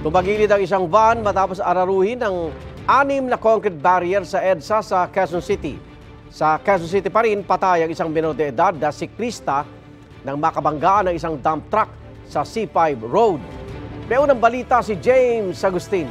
Tumagilid ang isang van matapos araruhin ng 6 na concrete barrier sa EDSA sa Quezon City. Sa Quezon City pa rin, patay ang isang menor de edad na siklista nang makabanggaan ng isang dump truck sa C5 Road. May unang balita si James Agustin.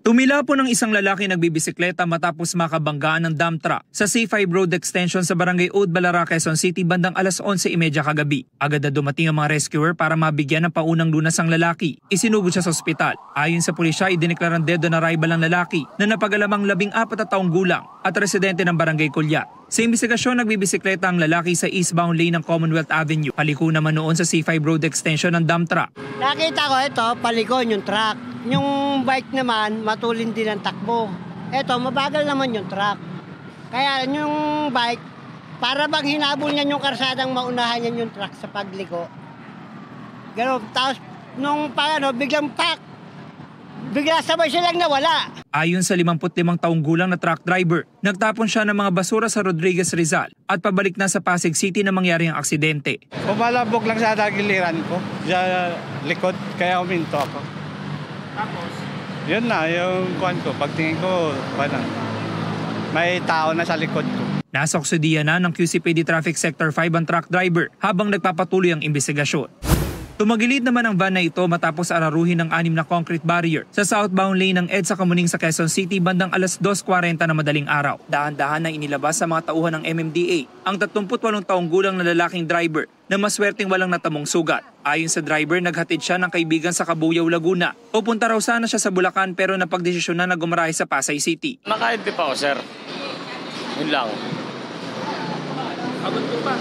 Tumila po ng isang lalaki nagbibisikleta matapos makabanggaan ng dump truck sa C5 Road Extension sa Barangay Oud, Balara, Quezon City bandang alas 11:30 kagabi. Agad na dumating ang mga rescuer para mabigyan ng paunang lunas ang lalaki. Isinugod siya sa ospital. Ayon sa pulisya, idineklarang dead on arrival ang lalaki na napagalamang 14 na taong gulang at residente ng Barangay Kulyat. Sa imbestigasyon, nagbibisikleta ang lalaki sa eastbound lane ng Commonwealth Avenue. Paliko naman noon sa C5 Road Extension ng dump truck. Nakita ko ito, paliko yung truck. Yung bike naman, matulin din ang takbo. Ito, mabagal naman yung truck. Kaya yung bike, para bang hinabol niya yung karsadang maunahan niya yung truck sa pagliko. Ganun, tapos nung biglang bigla sabay silang nawala. Ayon sa 55 taong gulang na truck driver, nagtapon siya ng mga basura sa Rodriguez Rizal at pabalik na sa Pasig City na mangyari ang aksidente. Pumalabog lang sa giliran ko, sa likod, kaya uminto ako. Tapos? Yun na, yung kuhan ko, pagtingin ko, may tao na sa likod ko. Nasa kustudiya na ng QCPD Traffic Sector 5 ang truck driver habang nagpapatuloy ang investigasyon. Tumagilid naman ang van na ito matapos araruhin ng 6 na concrete barrier sa southbound lane ng EDSA Kamuning sa Quezon City bandang alas 2:40 na madaling araw. Dahan-dahan na inilabas sa mga tauhan ng MMDA ang 38 taong gulang na lalaking driver na maswerteng walang natamong sugat. Ayon sa driver, naghatid siya ng kaibigan sa Cabuyao, Laguna. Pupunta raw sana siya sa Bulacan pero napagdesisyon na gumarahe sa Pasay City. Nakaintip ako, sir. Yun lang. Abot po ba?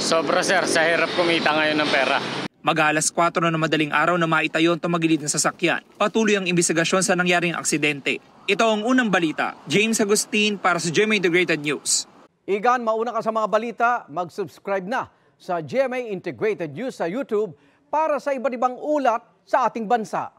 Sobra, sir. Sa hirap kumita ngayon ng pera. Mag-alas 4 na madaling araw na maitayo ang tumagilid na sasakyan. Patuloy ang investigasyon sa nangyaring aksidente. Ito ang unang balita. James Agustin para sa GMA Integrated News. Igan, mauna ka sa mga balita, mag-subscribe na sa GMA Integrated News sa YouTube para sa iba't ibang ulat sa ating bansa.